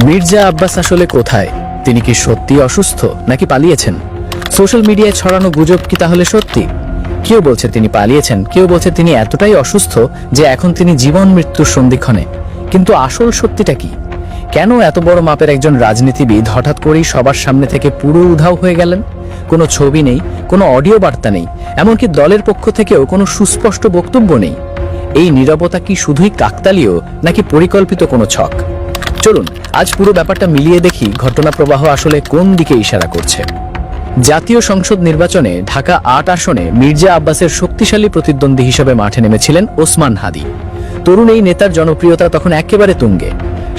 মির্জা আব্বাস আসলে কোথায়? তিনি কি সত্যি অসুস্থ নাকি পালিয়েছেন? সোশ্যাল মিডিয়ায় ছড়ানো গুজব কি তাহলে সত্যি? কেউ বলছে তিনি পালিয়েছেন, কেউ বলছে তিনি এতটাই অসুস্থ যে এখন তিনি জীবন মৃত্যুর সন্ধিক্ষণে। কিন্তু আসল সত্যিটা কি? কেন এত বড় মাপের একজন রাজনীতিবিদ হঠাৎ করেই সবার সামনে থেকে পুরো উধাও হয়ে গেলেন? কোনো ছবি নেই, কোনো অডিও বার্তা নেই, এমনকি দলের পক্ষ থেকেও কোনো সুস্পষ্ট বক্তব্য নেই। এই নীরবতা কি শুধুই কাকতালীয় নাকি পরিকল্পিত কোনো ছক? চলুন আজ পুরো ব্যাপারটা মিলিয়ে দেখি ঘটনা প্রবাহ আসলে কোন দিকে ইশারা করছে। জাতীয় সংসদ নির্বাচনে ঢাকা ৮ আসনে মির্জা আব্বাসের শক্তিশালী প্রতিদ্বন্দ্বী হিসেবে মাঠে নেমেছিলেন ওসমান হাদি। তরুণ এই নেতার জনপ্রিয়তা তখন একেবারে তুঙ্গে।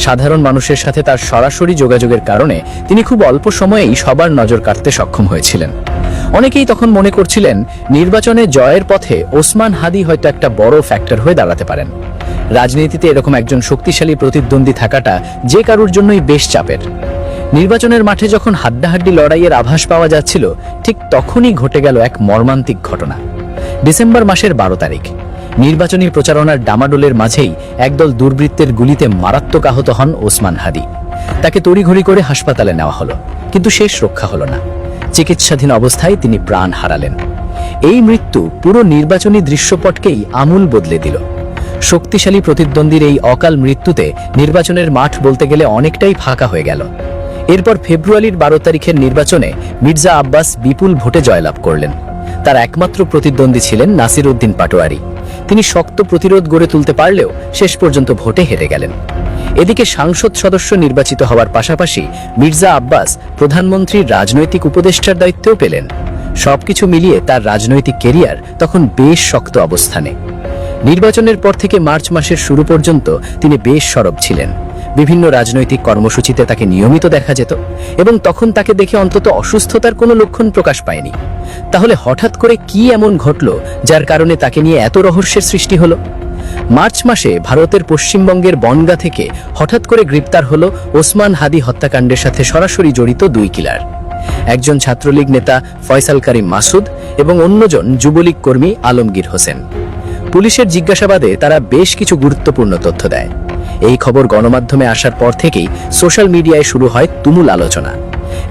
সাধারণ মানুষের সাথে তার সরাসরি যোগাযোগের কারণে তিনি খুব অল্প সময়েই সবার নজর কাড়তে সক্ষম হয়েছিলেন। অনেকেই তখন মনে করছিলেন নির্বাচনে জয়ের পথে ওসমান হাদি হয়তো একটা বড় ফ্যাক্টর হয়ে দাঁড়াতে পারেন। রাজনীতিতে এরকম একজন শক্তিশালী প্রতিদ্বন্দ্বী থাকাটা যে কারোর জন্যই বেশ চাপের। নির্বাচনের মাঠে যখন হাড্ডাহাড্ডি লড়াইয়ের আভাস পাওয়া যাচ্ছিল, ঠিক তখনই ঘটে গেল এক মর্মান্তিক ঘটনা। ডিসেম্বর মাসের 12 তারিখ নির্বাচনী প্রচারণার ডামাডোলের মাঝেই একদল দুর্বৃত্তের গুলিতে মারাত্মক আহত হন ওসমান হাদি। তাকে তড়িঘড়ি করে হাসপাতালে নেওয়া হলো, কিন্তু শেষ রক্ষা হলো না। চিকিৎসাধীন অবস্থায় তিনি প্রাণ হারালেন। এই মৃত্যু পুরো নির্বাচনী দৃশ্যপটকেই আমূল বদলে দিল। শক্তিশালী প্রতিদ্বন্দ্বীর এই অকাল মৃত্যুতে নির্বাচনের মাঠ বলতে গেলে অনেকটাই ফাঁকা হয়ে গেল। এরপর ফেব্রুয়ারির 12 তারিখের নির্বাচনে মির্জা আব্বাস বিপুল ভোটে জয়লাভ করলেন। তার একমাত্র প্রতিদ্বন্দ্বী ছিলেন নাসির উদ্দিন পাটোয়ারি। তিনি শক্ত প্রতিরোধ গড়ে তুলতে পারলেও শেষ পর্যন্ত ভোটে হেরে গেলেন। এদিকে সাংসদ সদস্য নির্বাচিত হওয়ার পাশাপাশি মির্জা আব্বাস প্রধানমন্ত্রীর রাজনৈতিক উপদেষ্টার দায়িত্বও পেলেন। সবকিছু মিলিয়ে তার রাজনৈতিক কেরিয়ার তখন বেশ শক্ত অবস্থানে। নির্বাচনের পর থেকে মার্চ মাসের শুরু পর্যন্ত তিনি বেশ সরব ছিলেন। বিভিন্ন রাজনৈতিক কর্মসূচিতে তাকে নিয়মিত দেখা যেত এবং তখন তাকে দেখে অন্তত অসুস্থতার কোনো লক্ষণ প্রকাশ পায়নি। তাহলে হঠাৎ করে কি এমন ঘটল যার কারণে তাকে নিয়ে এত রহস্যের সৃষ্টি হলো? মার্চ মাসে ভারতের পশ্চিমবঙ্গের বনগা থেকে হঠাৎ করে গ্রেপ্তার হলো ওসমান হাদি হত্যাকাণ্ডের সাথে সরাসরি জড়িত দুই কিলার। একজন ছাত্রলীগ নেতা ফয়সাল করিম মাসুদ এবং অন্যজন যুবলীগ কর্মী আলমগীর হোসেন। পুলিশের জিজ্ঞাসাবাদে তারা বেশ কিছু গুরুত্বপূর্ণ তথ্য দেয়। এই খবর গণমাধ্যমে আসার পর থেকেই সোশ্যাল মিডিয়ায় শুরু হয় তুমুল আলোচনা।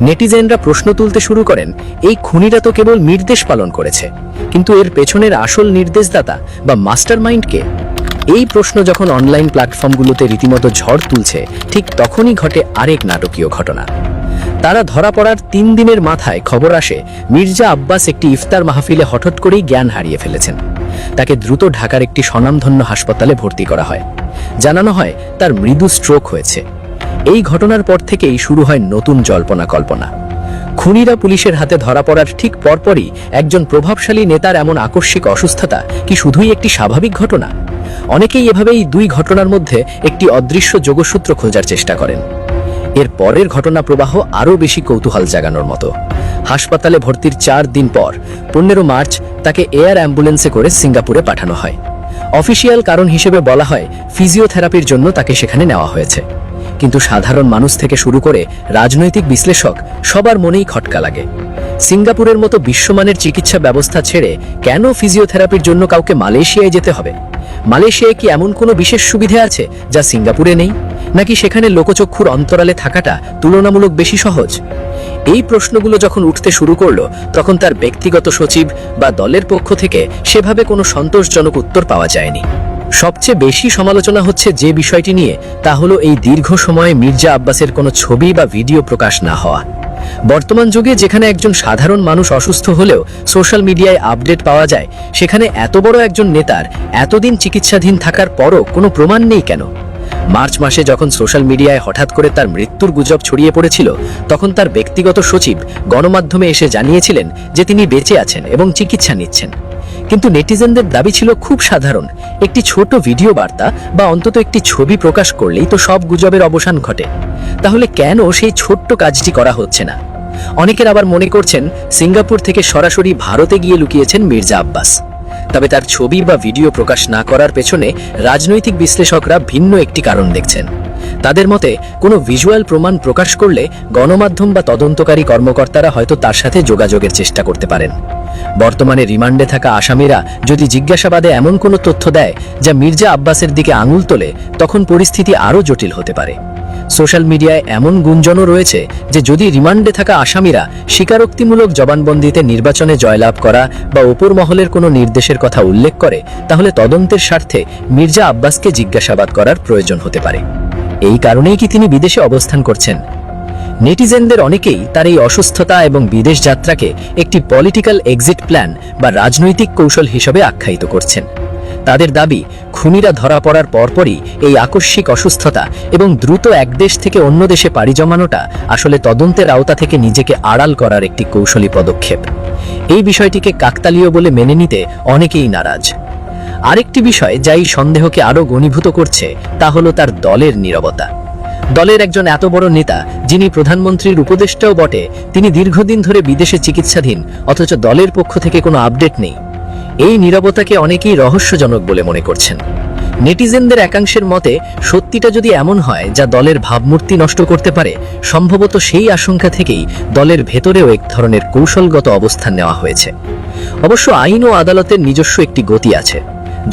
নেটিজেনরা প্রশ্ন তুলতে শুরু করেন, এই খুনিরা তো কেবল নির্দেশ পালন করেছে, কিন্তু এর পেছনের আসল নির্দেশদাতা বা মাস্টার মাইন্ড কে? এই প্রশ্ন যখন অনলাইন প্ল্যাটফর্মগুলোতে রীতিমতো ঝড় তুলছে, ঠিক তখনই ঘটে আরেক নাটকীয় ঘটনা। তারা ধরা পড়ার 3 দিনের মাথায় খবর আসে মির্জা আব্বাস একটি ইফতার মাহফিলে হঠাৎ করেই জ্ঞান হারিয়ে ফেলেছেন। তাকে দ্রুত ঢাকার একটি স্বনামধন্য হাসপাতালে ভর্তি করা হয়। জানানো হয় তার মৃদু স্ট্রোক হয়েছে। এই ঘটনার পর থেকেই শুরু হয় নতুন জল্পনা কল্পনা। খুনিরা পুলিশের হাতে ধরা পড়ার ঠিক পরপরই একজন প্রভাবশালী নেতার এমন আকস্মিক অসুস্থতা কি শুধুই একটি স্বাভাবিক ঘটনা? অনেকেই এভাবেই দুই ঘটনার মধ্যে একটি অদৃশ্য যোগসূত্র খোঁজার চেষ্টা করেন। এর পরের ঘটনা প্রবাহ আরও বেশি কৌতূহল জাগানোর মতো। হাসপাতালে ভর্তির 4 দিন পর 15 মার্চ তাকে এয়ার অ্যাম্বুলেন্সে করে সিঙ্গাপুরে পাঠানো হয়। অফিসিয়াল কারণ হিসেবে বলা হয় ফিজিওথেরাপির জন্য তাকে সেখানে নেওয়া হয়েছে। কিন্তু সাধারণ মানুষ থেকে শুরু করে রাজনৈতিক বিশ্লেষক সবার মনেই খটকা লাগে। সিঙ্গাপুরের মতো বিশ্বমানের চিকিৎসা ব্যবস্থা ছেড়ে কেন ফিজিওথেরাপির জন্য কাউকে মালয়েশিয়ায় যেতে হবে? মালয়েশিয়ায় কি এমন কোনো বিশেষ সুবিধা আছে যা সিঙ্গাপুরে নেই? নাকি সেখানে লোকচক্ষুর অন্তরালে থাকাটা তুলনামূলক বেশি সহজ? এই প্রশ্নগুলো যখন উঠতে শুরু করলো, তখন তার ব্যক্তিগত সচিব বা দলের পক্ষ থেকে সেভাবে কোনো সন্তোষজনক উত্তর পাওয়া যায়নি। সবচেয়ে বেশি সমালোচনা হচ্ছে যে বিষয়টি নিয়ে, তা হলো এই দীর্ঘ সময়ে মির্জা আব্বাসের কোনো ছবি বা ভিডিও প্রকাশ না হওয়া। বর্তমান যুগে যেখানে একজন সাধারণ মানুষ অসুস্থ হলেও সোশ্যাল মিডিয়ায় আপডেট পাওয়া যায়, সেখানে এত বড় একজন নেতার এতদিন চিকিৎসাধীন থাকার পরও কোনো প্রমাণ নেই কেন? মার্চ মাসে যখন সোশ্যাল মিডিয়ায় হঠাৎ করে তার মৃত্যুর গুজব ছড়িয়ে পড়েছিল, তখন তার ব্যক্তিগত সচিব গণমাধ্যমে এসে জানিয়েছিলেন যে তিনি বেঁচে আছেন এবং চিকিৎসা নিচ্ছেন। কিন্তু নেটিজেনদের দাবি ছিল খুব সাধারণ, একটি ছোট ভিডিও বার্তা বা অন্তত একটি ছবি প্রকাশ করলেই তো সব গুজবের অবসান ঘটে। তাহলে কেন সেই ছোট্ট কাজটি করা হচ্ছে না? অনেকের আবার মনে করছেন সিঙ্গাপুর থেকে সরাসরি ভারতে গিয়ে লুকিয়েছেন মির্জা আব্বাস। তবে তার ছবি বা ভিডিও প্রকাশ না করার পেছনে রাজনৈতিক বিশ্লেষকরা ভিন্ন একটি কারণ দেখছেন। তাদের মতে কোনো ভিজুয়াল প্রমাণ প্রকাশ করলে গণমাধ্যম বা তদন্তকারী কর্মকর্তারা হয়তো তার সাথে যোগাযোগের চেষ্টা করতে পারেন। বর্তমানে রিমান্ডে থাকা আসামিরা যদি জিজ্ঞাসাবাদে এমন কোনো তথ্য দেয় যা মির্জা আব্বাসের দিকে আঙুল তোলে, তখন পরিস্থিতি আরও জটিল হতে পারে। সোশ্যাল মিডিয়ায় এমন গুঞ্জনও রয়েছে যে যদি রিমান্ডে থাকা আসামিরা স্বীকারোক্তিমূলক জবানবন্দিতে নির্বাচনে জয়লাভ করা বা ওপর মহলের কোনো নির্দেশের কথা উল্লেখ করে, তাহলে তদন্তের স্বার্থে মির্জা আব্বাসকে জিজ্ঞাসাবাদ করার প্রয়োজন হতে পারে। এই কারণেই কি তিনি বিদেশে অবস্থান করছেন? নেটিজেনদের অনেকেই তার এই অসুস্থতা এবং বিদেশ যাত্রাকে একটি পলিটিক্যাল এক্সিট প্ল্যান বা রাজনৈতিক কৌশল হিসেবে আখ্যায়িত করছেন। তাদের দাবি, খুনিরা ধরা পড়ার পরপরই এই আকস্মিক অসুস্থতা এবং দ্রুত এক দেশ থেকে অন্য দেশে পাড়ি জমানোটা আসলে তদন্তের আওতা থেকে নিজেকে আড়াল করার একটি কৌশলী পদক্ষেপ। এই বিষয়টিকে কাকতালীয় বলে মেনে নিতে অনেকেই নারাজ। আরেকটি বিষয় যা এই সন্দেহকে আরও ঘনীভূত করছে তা হলো তার দলের নীরবতা। দলের একজন এত বড় নেতা, যিনি প্রধানমন্ত্রীর উপদেষ্টাও বটে, তিনি দীর্ঘদিন ধরে বিদেশে চিকিৎসাধীন, অথচ দলের পক্ষ থেকে কোনো আপডেট নেই। এই নীরবতাকে অনেকেই রহস্যজনক বলে মনে করছেন। নেটিজেনদের একাংশের মতে, সত্যিটা যদি এমন হয় যা দলের ভাবমূর্তি নষ্ট করতে পারে, সম্ভবত সেই আশঙ্কা থেকেই দলের ভেতরেও এক ধরনের কৌশলগত অবস্থান নেওয়া হয়েছে। অবশ্য আইন ও আদালতের নিজস্ব একটি গতি আছে।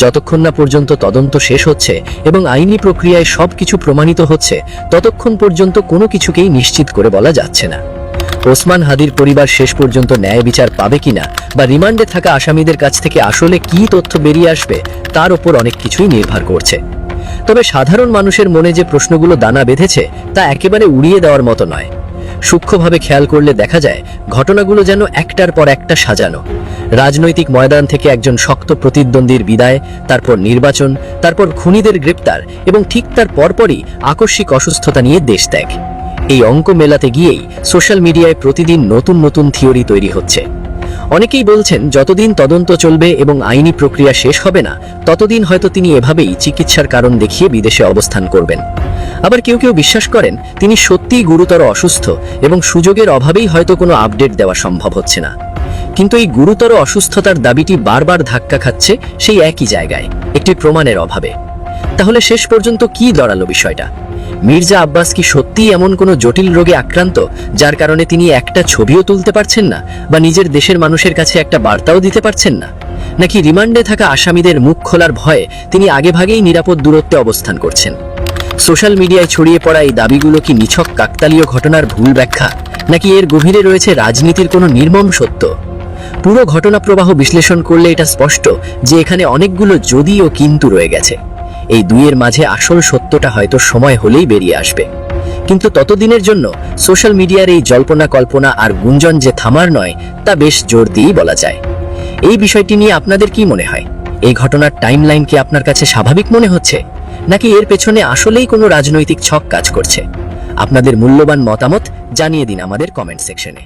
যতক্ষণ না পর্যন্ত তদন্ত শেষ হচ্ছে এবং আইনি প্রক্রিয়ায় সবকিছু প্রমাণিত হচ্ছে, ততক্ষণ পর্যন্ত কোনো কিছুকেই নিশ্চিত করে বলা যাচ্ছে না। ওসমান হাদির পরিবার শেষ পর্যন্ত ন্যায় বিচার পাবে কিনা বা রিমান্ডে থাকা আসামিদের কাছ থেকে আসলে কী তথ্য বেরিয়ে আসবে, তার ওপর অনেক কিছুই নির্ভর করছে। তবে সাধারণ মানুষের মনে যে প্রশ্নগুলো দানা বেঁধেছে তা একেবারে উড়িয়ে দেওয়ার মতো নয়। সূক্ষ্মভাবে খেয়াল করলে দেখা যায়, ঘটনাগুলো যেন একটার পর একটা সাজানো। রাজনৈতিক ময়দান থেকে একজন শক্ত প্রতিদ্বন্দ্বীর বিদায়, তারপর নির্বাচন, তারপর খুনিদের গ্রেপ্তার এবং ঠিক তার পরপরই আকস্মিক অসুস্থতা নিয়ে দেশ ত্যাগ। এই অঙ্ক মেলাতে গিয়েই সোশ্যাল মিডিয়ায় প্রতিদিন নতুন নতুন থিওরি তৈরি হচ্ছে। অনেকেই বলছেন, যতদিন তদন্ত চলবে এবং আইনি প্রক্রিয়া শেষ হবে না, ততদিন হয়তো তিনি এভাবেই চিকিৎসার কারণ দেখিয়ে বিদেশে অবস্থান করবেন। আবার কেউ কেউ বিশ্বাস করেন তিনি সত্যিই গুরুতর অসুস্থ এবং সুযোগের অভাবেই হয়তো কোনো আপডেট দেওয়া সম্ভব হচ্ছে না। কিন্তু এই গুরুতর অসুস্থতার দাবিটি বারবার ধাক্কা খাচ্ছে সেই একই জায়গায়, একটি প্রমাণের অভাবে। তাহলে শেষ পর্যন্ত কি দাঁড়ালো বিষয়টা? মির্জা আব্বাস কি সত্যিই এমন কোনো জটিল রোগে আক্রান্ত যার কারণে তিনি একটা ছবিও তুলতে পারছেন না বা নিজের দেশের মানুষের কাছে একটা বার্তাও দিতে পারছেন না? নাকি রিমান্ডে থাকা আসামিদের মুখ খোলার ভয়ে তিনি আগেভাগেই নিরাপদ দূরত্বে অবস্থান করছেন? সোশ্যাল মিডিয়ায় ছড়িয়ে পড়া এই দাবিগুলো কি নিছক কাকতালীয় ঘটনার ভুল ব্যাখ্যা, নাকি এর গভীরে রয়েছে রাজনীতির কোনো নির্মম সত্য? পুরো ঘটনা প্রবাহ বিশ্লেষণ করলে এটা স্পষ্ট যে এখানে অনেকগুলো যদি ও কিন্তু রয়ে গেছে। এই দুইয়ের মাঝে আসল সত্যটা হয়তো সময় হলেই বেরিয়ে আসবে। কিন্তু ততদিনের জন্য সোশ্যাল মিডিয়ার এই জল্পনা কল্পনা আর গুঞ্জন যে থামার নয়, তা বেশ জোর দিয়েই বলা যায়। এই বিষয়টি নিয়ে আপনাদের কি মনে হয়? এই ঘটনার টাইমলাইন কি আপনার কাছে স্বাভাবিক মনে হচ্ছে, নাকি এর পেছনে আসলেই কোনো রাজনৈতিক ছক কাজ করছে? আপনাদের মূল্যবান মতামত জানিয়ে দিন আমাদের কমেন্ট সেকশনে।